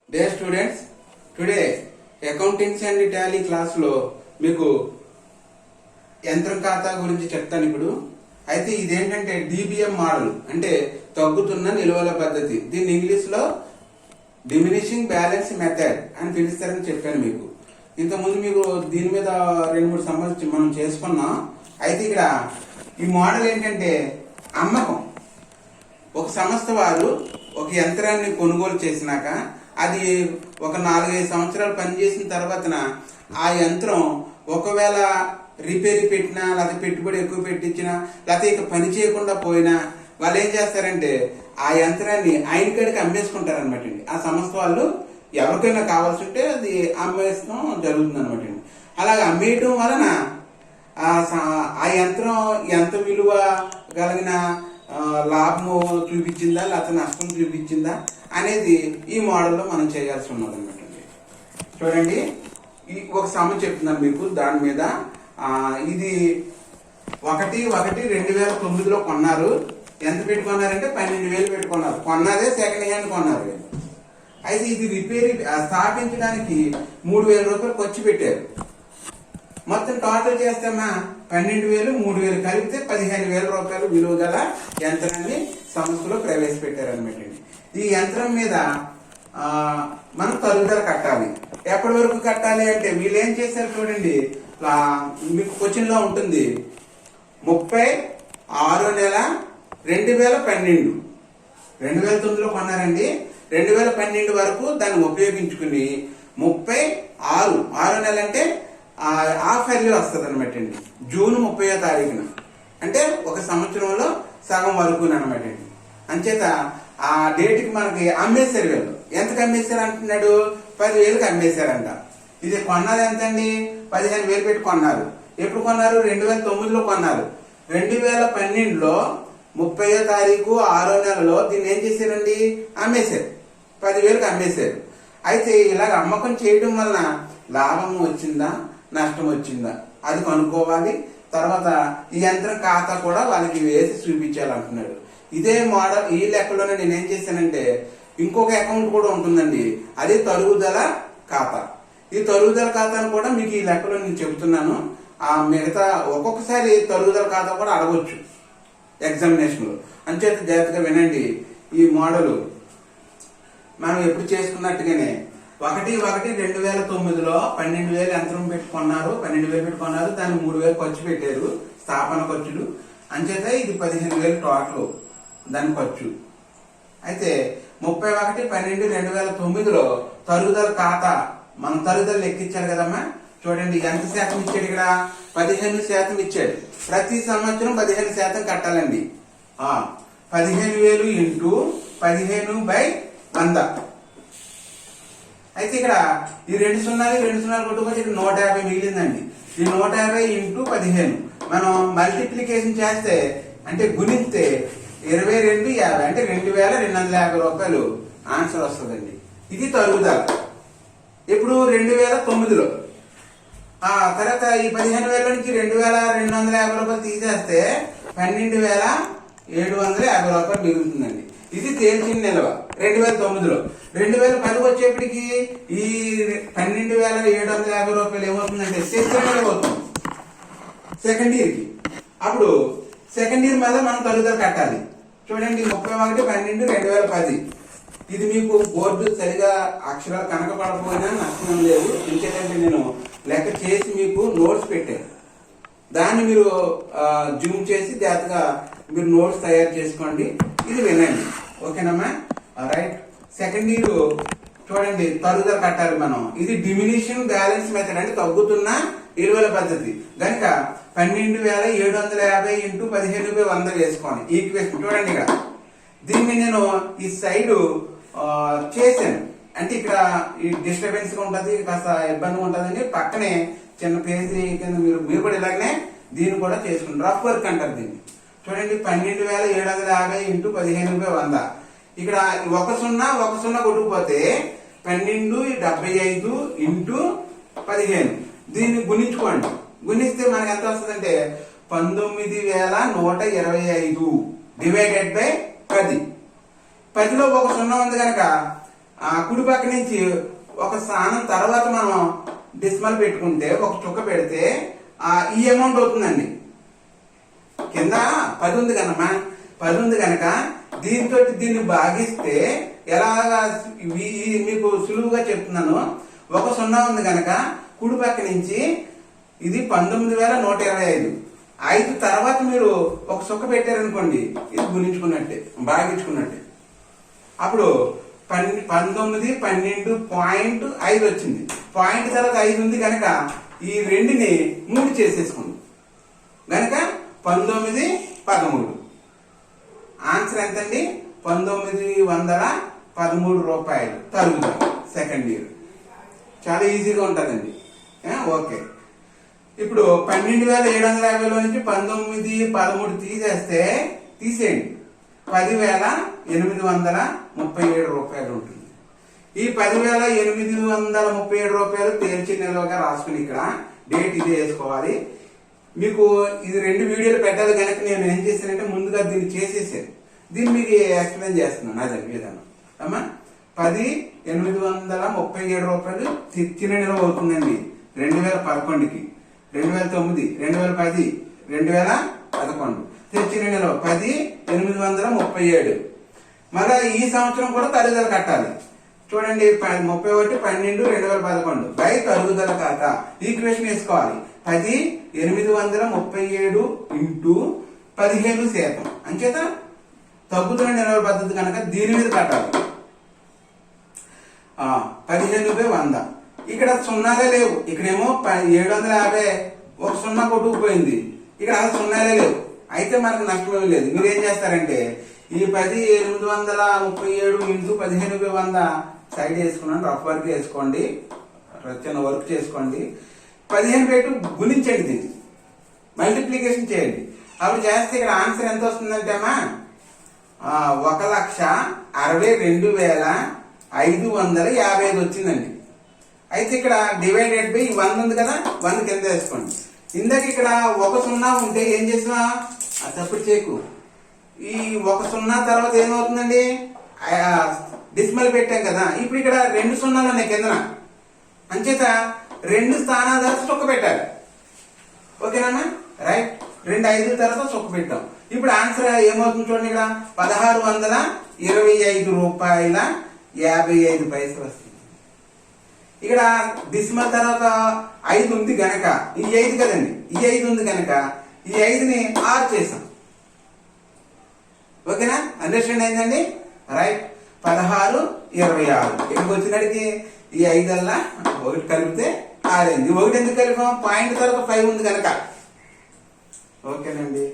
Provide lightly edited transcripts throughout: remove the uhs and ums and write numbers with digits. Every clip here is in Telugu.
Dear students, today accountancy and tally class లో మీకు యంత్రం ఖాతా గురించి చెప్తాను ఇప్పుడు. అయితే ఇదేంటంటే డిబిఎం మోడల్ అంటే తగ్గుతున్న నిల్వల పద్ధతి. దీన్ని ఇంగ్లీష్ లో డిమినిషింగ్ బ్యాలెన్స్ మెథడ్ అని పిలుస్తారని చెప్పాను మీకు. ఇంతకుముందు మీకు దీని మీద 2-3 సంవత్సరాలు మనం చేసుకున్నాం. అయితే ఇక్కడ ఈ మోడల్ ఏంటంటే అమ్మకం. ఒక సంస్థ వారు ఒక యంత్రాన్ని కొనుగోలు చేసినాక అది ఒక 4-5 సంవత్సరాలు పనిచేసిన తర్వాత ఆ యంత్రం ఒకవేళ రిపేర్ పెట్టినా లేకపోతే పెట్టుబడి ఎక్కువ పెట్టించినా లేకపోతే ఇక పని చేయకుండా పోయినా వాళ్ళు ఏం చేస్తారంటే ఆ యంత్రాన్ని ఆయన కాడికి అమ్మేసుకుంటారు అనమాట అండి. ఆ సంస్థ వాళ్ళు ఎవరికైనా కావాల్సి ఉంటే అది అమ్మేస్తాం జరుగుతుంది అనమాట అండి. అలాగే అమ్మేయటం వలన ఆ యంత్రం ఎంత విలువ కలిగిన లాభము చూపించిందా లేకపోతే నష్టం చూపించిందా అనేది ఈ మోడల్లో మనం చేయాల్సి ఉన్నది అనమాట అండి. చూడండి, ఈ ఒక సమ చెప్తున్నాను మీకు దాని మీద. ఇది 1/1/2009లో కొన్నారు. ఎంత పెట్టుకున్నారంటే 12,000 పెట్టుకున్నారు. కొన్నదే సెకండ్ హ్యాండ్ కొన్నారు. అయితే ఇది రిపేర్ స్థాపించడానికి 3,000 రూపాయలు ఖర్చు పెట్టారు. మొత్తం టోటల్ చేస్తామా 12,000 3,000 కలిపితే 15,000 రూపాయలు విలువ గల యంత్రాన్ని సంస్థలో ప్రవేశపెట్టారనమాట. ఈ యంత్రం మీద మనం తరుగుదల కట్టాలి. ఎప్పటి వరకు కట్టాలి అంటే వీళ్ళు ఏం చేశారు చూడండి, మీకు క్వశ్చన్ లో ఉంటుంది 30/6/2012 2009లో కొన్నారండి. 2012 వరకు దాన్ని ఉపయోగించుకుని 36 నెల అంటే హాఫ్ ఇయర్లీ వస్తుంది అనమాట అండి. జూన్ 30వ తారీఖున అంటే ఒక సంవత్సరంలో సగం వరకు అనమాట అండి. అంచేత ఆ డేట్కి మనకి అమ్మేశారు. వీళ్ళు ఎంతకు అమ్మేశారు అంటున్నాడు, 10,000కి అమ్మేశారంట. ఇది కొన్నది ఎంత అండి, 15,000 పెట్టి కొన్నారు. ఎప్పుడు కొన్నారు, 2009లో కొన్నారు. 2012లో 30వ తారీఖు 6వ నెలలో దీన్ని ఏం చేశారండి, అమ్మేశారు. 10,000కి అమ్మేశారు. అయితే ఇలాగ అమ్మకం చేయడం వలన లాభం వచ్చిందా నష్టం వచ్చిందా అది కనుక్కోవాలి. తర్వాత ఈ యంత్రం ఖాతా కూడా వాళ్ళకి వేసి చూపించాలంటున్నాడు. ఇదే మోడల్ ఈ లెక్కలోనే నేనేం చేశానంటే ఇంకొక అకౌంట్ కూడా ఉంటుందండి, అదే తరుగుదల ఖాతా. ఈ తరుగుదల ఖాతాను కూడా మీకు ఈ లెక్కలో నేను చెబుతున్నాను. ఆ మిగతా ఒక్కొక్కసారి తరుగుదల ఖాతా కూడా అడగొచ్చు ఎగ్జామినేషన్ లో. అంచేత జాగ్రత్తగా వినండి. ఈ మోడల్ మనం ఎప్పుడు చేసుకున్నట్టుగానే 1/1/2009లో 12,000 యంత్రం పెట్టుకున్నారు. 12,000 పెట్టుకున్నారు. దాన్ని 3,000 ఖర్చు పెట్టారు, స్థాపన ఖర్చులు. అంచేత ఇది 15,000 టోటల్ దాని ఖర్చు. అయితే 31/12/2009లో తరుగుదల ఖాతా మనం తరుగుదల లెక్కించాలి కదమ్మా. చూడండి ఎంత శాతం ఇచ్చాడు, ఇక్కడ 15% ఇచ్చాడు. ప్రతి సంవత్సరం 15% కట్టాలండి. 15,000 ఇంటూ 15/100. అయితే ఇక్కడ ఈ 2 సున్నాలు కొట్టుకొచ్చి 150 మిగిలిందండి. ఈ 150 ఇంటూ 15 మనం మల్టిప్లికేషన్ చేస్తే అంటే గుణిస్తే 22/50 అంటే 2,250 రూపాయలు ఆన్సర్ వస్తుందండి. ఇది తరుగుదల. ఇప్పుడు 2009లో తర్వాత ఈ 15,000 నుంచి 2,250 రూపాయలు తీసేస్తే 12,750 రూపాయలు మిగులుతుందండి. ఇది తేల్చిన నిల్వ 2009లో. 2010 వచ్చేప్పటికి ఈ 12,750 రూపాయలు ఏమవుతుందంటే సెకండ్ నిల్వ అవుతుంది సెకండ్ ఇయర్ కి. అప్పుడు సెకండ్ ఇయర్ మీద మనం తరుగుదల కట్టాలి. చూడండి 31/12/2010. ఇది మీకు బోర్డు సరిగా అక్షరాలు కనకపడకపోయినా నష్టం లేదు. ఎందుకంటే నేను లెక్క చేసి మీకు నోట్స్ పెట్టాను. దాన్ని మీరు జూమ్ చేసి జాగ్రత్తగా మీరు నోట్స్ తయారు చేసుకోండి. ఇది వినండి, ఓకేనమ్మా. రైట్. సెకండ్ ఇయర్ చూడండి తరుగుదల కట్టాలి మనం. ఇది డిమినిషింగ్ బ్యాలెన్స్ మెథడ్ అంటే తగ్గుతున్న విలువల పద్ధతి కనుక 12,750 ఇంటూ 15/100 వేసుకోండి. ఈక్వేషన్ చూడండి ఇక్కడ. దీన్ని నేను ఈ సైడ్ చేశాను అంటే ఇక్కడ ఈ డిస్టర్బెన్స్ గా ఉంటది, కాస్త ఇబ్బందిగా ఉంటదని పక్కనే చిన్న పేజీ కింద మీరు కూడా ఇలాగనే దీన్ని కూడా చేసుకుంటారు. రఫ్ వర్క్ అంటారు దీన్ని. చూడండి 12,750 ఇంటూ 15/100. ఇక్కడ ఒక సున్నా కొట్టుకుపోతే 12/75 ఇంటూ 15. దీన్ని గుణించుకోండి. గుణిస్తే మనకి ఎంత వస్తుందంటే 19,125 డివైడెడ్ బై 10. 10లో ఒక సున్నా ఉంది కనుక ఆ కుడి పక్క నుంచి ఒక స్థానం తర్వాత మనం డెసిమల్ పెట్టుకుంటే ఒక చుక్క పెడితే ఈ అమౌంట్ అవుతుందండి. కింద 10 ఉంది కనమ్మా, 10 ఉంది కనుక దీంతో దీన్ని భాగిస్తే ఎలాగా మీకు సులువుగా చెప్తున్నాను. ఒక 0 ఉంది కనుక కుడి పక్క నుంచి ఇది 19,125. 5 తర్వాత మీరు ఒక సుక్క పెట్టారనుకోండి, ఇది గుణించుకున్నట్టే, భాగించుకున్నట్టే. అప్పుడు 19, 12.5 వచ్చింది. పాయింట్ తర్వాత 5 ఉంది కనుక ఈ రెండుని 3 చేసేసుకుంది కనుక 19, 13. ఆన్సర్ ఎంతండి? 1913 రూపాయలు తరుగుదల సెకండ్ ఇయర్. చాలా ఈజీగా ఉంటుందండి. ఓకే, ఇప్పుడు 12,750లో నుంచి 19, 13 తీసేయండి 10,837 రూపాయలు ఉంటుంది. ఈ 10,837 రూపాయలు తేల్చి నిల్వగా రాసుకుని ఇక్కడ డేట్ ఇదే వేసుకోవాలి. మీకు ఇది 2 వీడియోలు పెట్టాలి కనుక నేను ఏం చేశానంటే ముందుగా దీన్ని చేసేసాను. దీన్ని మీకు ఎక్స్ప్లెయిన్ చేస్తున్నాను అదే విధానం. అమ్మా 10,837 రూపాయలు తెచ్చిన నిల్వ అవుతుందండి 2011కి, 2009, 2010, 2011 తెచ్చిన నిల్వ 10,837. మళ్ళా ఈ సంవత్సరం కూడా తరుగుదల కట్టాలి. చూడండి 31, 12, 2011 బై తరుగుదల ఖాతా ఈక్వేషన్ వేసుకోవాలి. 10,837 ఇంటూ 15%. అంచేత తగ్గుతున్న నిల్వల పద్ధతి కనుక దీని మీద కట్టాలి. 15/100. ఇక్కడ సున్నాలే లేవు. ఇక్కడేమో 750 ఒక 0 కొట్టుకుపోయింది. ఇక్కడ అసలు సున్నాలే లేవు. అయితే మనకు నష్టమేమి లేదు. మీరు ఏం చేస్తారంటే ఈ 10,837 ఇంటూ 15/100 సైడ్ వేసుకున్నాను. రఫ్ వర్క్ వేసుకోండి, చిన్న వర్క్ చేసుకోండి. 15 పెట్టి గుణించండి, దీన్ని మల్టిప్లికేషన్ చేయండి. అప్పుడు చేస్తే ఇక్కడ ఆన్సర్ ఎంత వస్తుందంటే అమ్మా 1,62,555 వచ్చిందండి. అయితే ఇక్కడ డివైడెడ్ బై 100 ఉంది కదా, 1 కింద వేసుకోండి. ఇందాక ఇక్కడ ఒక 0 ఉంటే ఏం చేసినా తప్పుడు చేయకు. ఈ ఒక 0 తర్వాత ఏమవుతుందండి, డెసిమల్ పెట్టాం కదా. ఇప్పుడు ఇక్కడ 2 0లు ఉన్నాయి కిందన. అంచేత 2 స్థానాల తర్వాత చుక్క పెట్టాలి. ఓకేనా రైట్. 2 5 తర్వాత చుక్క పెట్టాం. ఇప్పుడు ఆన్సర్ ఏమవుతుంది చూడండి, ఇక్కడ 1,625 రూపాయల 55 పైసలు వస్తుంది. ఇక్కడ డెసిమల్ తర్వాత 5 ఉంది గనక ఈ 5 కదండి, ఈ 5 ఉంది గనక ఈ 5ని 6 చేసాం. ఓకేనా, అండర్స్టాండ్ అయిందండి రైట్. 1626 ఇక్కడికి వచ్చినడికి ఈ 5 1 కలిపితే 6 అయింది. 1 ఎందుకు కలిపాం, పాయింట్ తర్వాత 5 ఉంది కనుక. ఓకేనండి,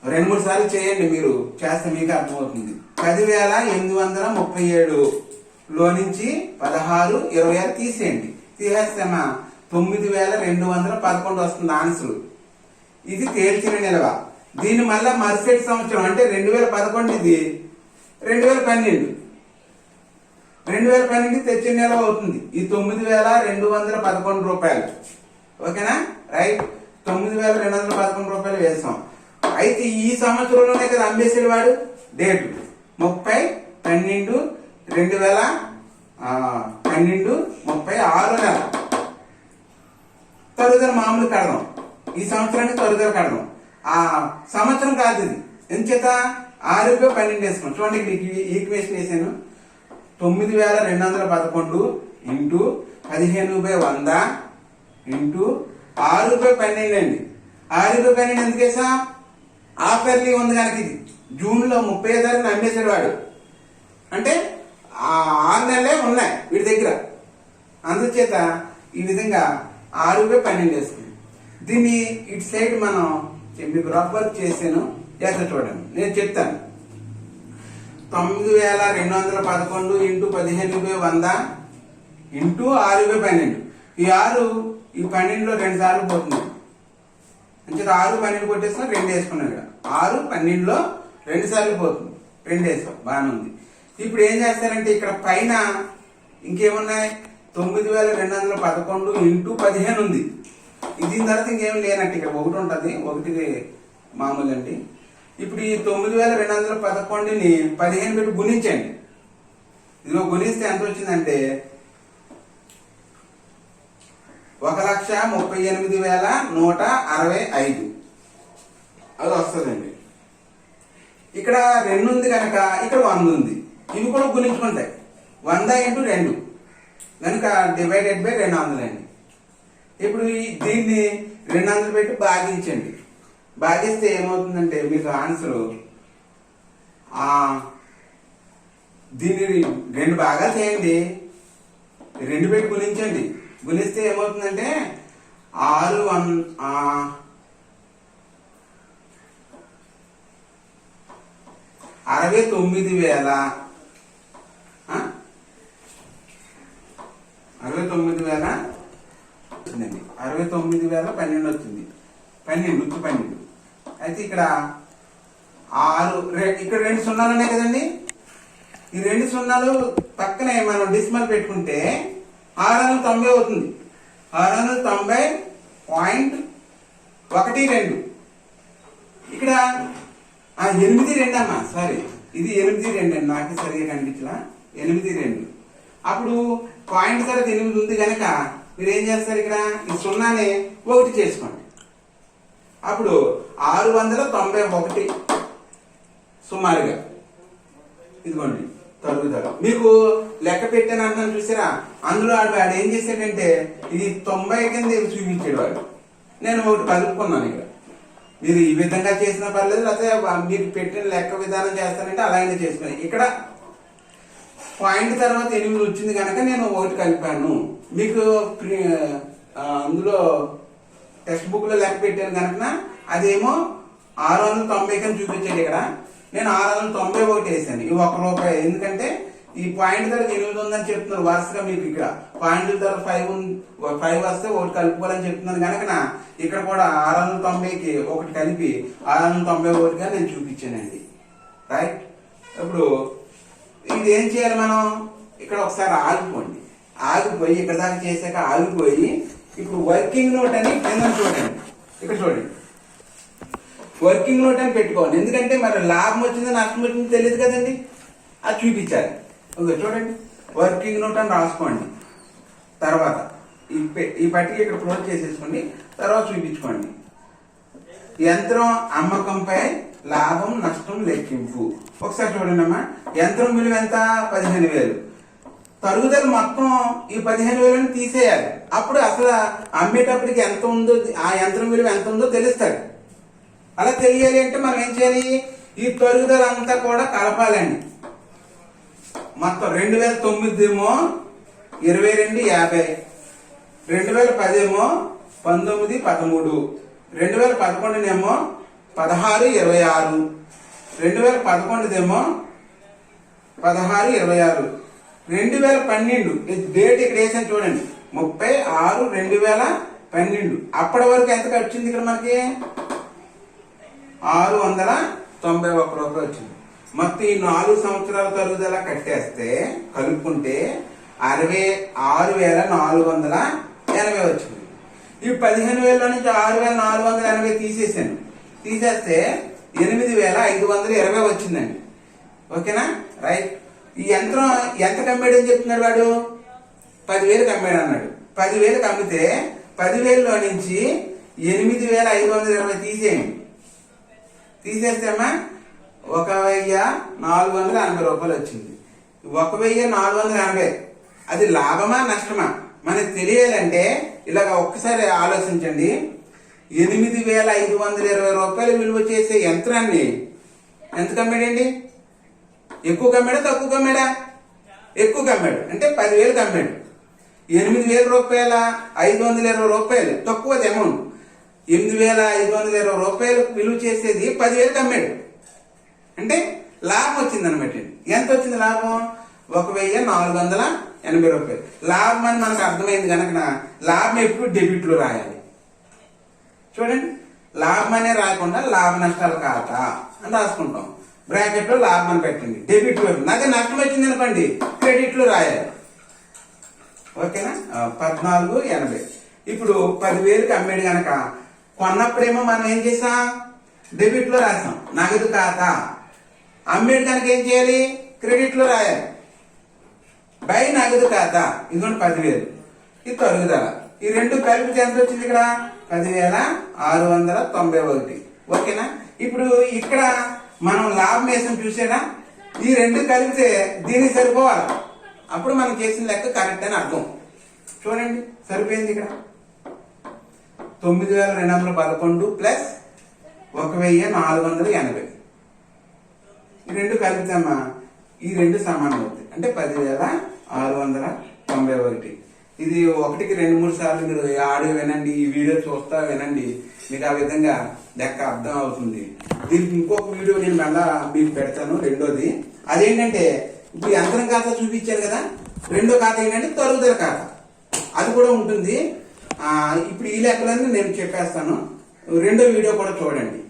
2-3 సార్లు చేయండి, మీరు చేస్తే మీకు అర్థమవుతుంది. 10,837 లో నుంచి 1626 తీసేయండి. తీసేస్తేమా 9,211 వస్తుంది ఆన్సర్. ఇది తేల్చిన నిల్వ. దీన్ని మళ్ళా మరుసటి సంవత్సరం అంటే 2011 ఇది 2012 తెచ్చిన నిల్వ అవుతుంది. ఈ 9,211 రూపాయలు. ఓకేనా రైట్. 9,211 రూపాయలు వేసాం. అయితే ఈ సంవత్సరంలోనే కదా అమ్మేసిన వాడు. డేట్ 30/12/2012 36 నెల. తరుగుదల మామూలు కడదాం. ఈ సంవత్సరానికి తరుగుదల కడదాం. ఆ సంవత్సరం కాదు ఇది. ఎంచేత 6/12 వేసుకున్నాం. చూడండి ఇక్కడ ఈక్వేషన్ వేసాను. 9,211 ఇంటూ 15/100 ఇంటూ 6/12 అండి. 6/12 ఎందుకు వేసా, ఆఫర్లీ ఉంది కనుక. ఇది జూన్లో 30వ తారీఖున అమ్మేశాడు వాడు. అంటే 6 నెలలే ఉన్నాయి వీడి దగ్గర. అందుచేత ఈ విధంగా 6/12 వేసుకుంది. దీన్ని ఇటు సైడ్ మనం మీకు రఫ్ వర్క్ చేసాను, చేస్తా చూడండి, నేను చెప్తాను. 9,211 ఇంటూ 15/100 ఇంటూ 6/12. ఈ 6 ఈ 12లో 2 సార్లు పోతుంది. అంటే 6, 12 కొట్టేసుకుని 2 వేసుకున్నాం. ఇక్కడ 6, 12లో 2 సార్లు పోతుంది. 2 వేసాం, బాగానే ఉంది. ఇప్పుడు ఏం చేస్తారంటే ఇక్కడ పైన ఇంకేమున్నాయి, 9,211 ఇంటూ 15 ఉంది. దీని తర్వాత ఇంకేం లేనట్టు ఇక్కడ 1 ఉంటుంది. 1 మామూలు అండి. ఇప్పుడు ఈ 9,211ని 15 పెట్టి గుణించండి. ఇదిగో గుణిస్తే ఎంత వచ్చిందంటే 1,38,165 అది వస్తుందండి. ఇక్కడ 2 ఉంది కనుక ఇక్కడ 100 ఉంది. ఇవి కూడా గుణించుకుంటాయి. 100 × 2 కనుక డివైడెడ్ బై 200 అండి. ఇప్పుడు దీన్ని 200 పెట్టి భాగించండి. భాగిస్తే ఏమవుతుందంటే మీకు ఆన్సర్ దీన్ని 2 భాగాలు చేయండి, 2 పెట్టి గుణించండి. గుణిస్తే ఏమవుతుందంటే 69,012 వచ్చింది. 12 అయితే ఇక్కడ 2 సున్నాలు ఉన్నాయి కదండి. ఈ 2 సున్నాలు పక్కనే మనం డిసిమల్ పెట్టుకుంటే 690 అవుతుంది. 690.12. ఇక్కడ 82 అమ్మా, సారీ ఇది 82 అండి, నాకు సరిగా కనిపించలా. 82 అప్పుడు పాయింట్ తర్వాత 8 ఉంది కనుక మీరు ఏం చేస్తారు, ఇక్కడ ఈ సున్నాని 1 చేసుకోండి. అప్పుడు 691 సుమారుగా ఇదిగోండి తరుగుదల. మీకు లెక్క పెట్టాను అంటాను చూసారా, అందులో వాడు ఏం చేశాడంటే ఇది 90 కింద చూపించాడు వాడు. నేను 1 కలుపుకున్నాను. ఇక్కడ మీరు ఈ విధంగా చేసినా పర్లేదు, లేకపోతే మీరు పెట్టిన లెక్క విధానం చేస్తానంటే అలాగే చేసుకుని ఇక్కడ పాయింట్ తర్వాత 8 వచ్చింది కనుక నేను 1 కలిపాను. మీకు అందులో టెక్స్ట్ బుక్ లో లెక్క పెట్టాను కనుక అదేమో 690 కింద చూపించాడు. ఇక్కడ నేను 691 వేసాను. ఇవి ₹1. ఎందుకంటే ఈ పాయింట్ తర్వాత 8 ఉందని చెప్తున్నారు వరుసగా. మీకు ఇక్కడ పాయింట్ తర్వాత 5 వస్తే 1 కలుపుకోవాలని చెప్తున్నాను కనుక ఇక్కడ కూడా 690కి 1 కలిపి 691గా నేను చూపించానండి. రైట్. ఇప్పుడు ఇది ఏం చేయాలి, మనం ఇక్కడ ఒకసారి ఆగిపోయి ఇక్కడ దాకా చేశాక ఆగిపోయి ఇప్పుడు వర్కింగ్ నోట్ అని కింద చూడండి. ఇక్కడ చూడండి, వర్కింగ్ నోట్ అని పెట్టుకోవాలి. ఎందుకంటే మరి లాభం వచ్చిందో నష్టం వచ్చిందో తెలియదు కదండి, అది చూపించాలి. ఓకే, చూడండి వర్కింగ్ నోట్ అని రాసుకోండి. తర్వాత ఈ పట్టిక ఇక్కడ క్లోజ్ చేసేసుకోండి. తర్వాత చూపించుకోండి. యంత్రం అమ్మకంపై లాభం నష్టం లెక్కింపు. ఒకసారి చూడండి అమ్మా, యంత్రం విలువ ఎంత? 15,000. తరుగుదల మొత్తం ఈ 15,000 తీసేయాలి. అప్పుడు అసలు అమ్మేటప్పటికి ఎంత ఉందో, ఆ యంత్రం విలువ ఎంత ఉందో తెలుస్తాడు. అలా తెలియాలి అంటే మనం ఏం చేయాలి, ఈ తరుగుదల అంతా కూడా కలపాలండి. మొత్తం 2009 ఏమో 22,50, 2010 ఏమో 19,13, 2011 ఏమో 16,26, 2011 ఏమో 16,26, 2012 డేట్ ఇక్కడ వేసాను చూడండి, 30/6/2012. అప్పటి వరకు ఎంత వచ్చింది ఇక్కడ మనకి? ₹691 వచ్చింది. మొత్తం ఈ 4 సంవత్సరాల తరుగుదల కట్టేస్తే కలుపుకుంటే 66,480 వచ్చింది. ఈ 15,000 నుంచి 6,480 తీసేసాను. తీసేస్తే 8,520 వచ్చిందండి. ఓకేనా? రైట్. ఈ యంత్రం ఎంత కమ్మాడు అని చెప్తున్నాడు వాడు? 10,000 కమ్మాడు అన్నాడు. 10,000 అమ్మితే 10,000లో నుంచి 8,520 తీసేయండి. తీసేస్తే అమ్మా ₹1,480 వచ్చింది. 1,480 అది లాభమా నష్టమా మనకి తెలియాలంటే ఇలాగ ఒక్కసారి ఆలోచించండి. 8,520 విలువ చేసే యంత్రాన్ని ఎంత కమ్మాడండి? ఎక్కువ కమ్మాడా తక్కువ కమ్మాడా? ఎక్కువ కమ్మాడు. అంటే 10,000 కమ్మాడు. ₹8,520 తక్కువది అమౌంట్. 8,520 విలువ చేసేది 10,000 కమ్మాడు. అంటే లాభం వచ్చింది అనమాట. ఎంత వచ్చింది లాభం? ₹1,480. లాభం అని మనకు అర్థమైంది కనుక లాభం ఎప్పుడు డెబిట్ లో రాయాలి. చూడండి, లాభం అనే రాకుండా లాభ నష్టాల ఖాతా అని రాసుకుంటాం. బ్రాకెట్ లో లాభం అని పెట్టండి, డెబిట్ వైపు. నాకు నష్టం వచ్చింది అనుకోండి, క్రెడిట్ లో రాయాలి. ఓకేనా? 14,80. ఇప్పుడు 10,000కి అమ్మేడు గనక కొన్నప్పుడేమో మనం ఏం చేసాం? డెబిట్ లో రాసాం, నగదు ఖాతా. అమ్మేడు కనుక ఏం చేయాలి? క్రెడిట్ లో రాయాలి. బై నగదు ఖాతా ఇదిగోండి 10,000. ఇది తరుగుదల. ఈ రెండు కలిపితే ఎంత వచ్చింది ఇక్కడ? 10,691. ఓకేనా? ఇప్పుడు ఇక్కడ మనం లాభం వేసం చూసారా? ఈ రెండు కలిపితే దీనికి సరిపోవాలి. అప్పుడు మనం చేసిన లెక్క కరెక్ట్ అని అర్థం. చూడండి సరిపోయింది. ఇక్కడ 9,211 ప్లస్ 1,480. ఈ రెండు కలిపితేమ్మా ఈ రెండు సమానం అవుతాయి. అంటే 10,691. ఇది 1కి 2-3 సార్లు మీరు ఆడియో వినండి, ఈ వీడియో చూస్తా వినండి, మీకు ఆ విధంగా లెక్క అర్థం అవుతుంది. దీనికి ఇంకొక వీడియో నేను మళ్ళా మీకు పెడతాను. రెండోది అదేంటంటే ఇప్పుడు యంత్రం ఖాతా చూపించాను కదా, రెండో ఖాతా ఏంటంటే తరుగుదల ఖాతా, అది కూడా ఉంటుంది. ఇప్పుడు ఈ లెక్కలన్నీ నేను చెప్పేస్తాను. రెండో వీడియో కూడా చూడండి.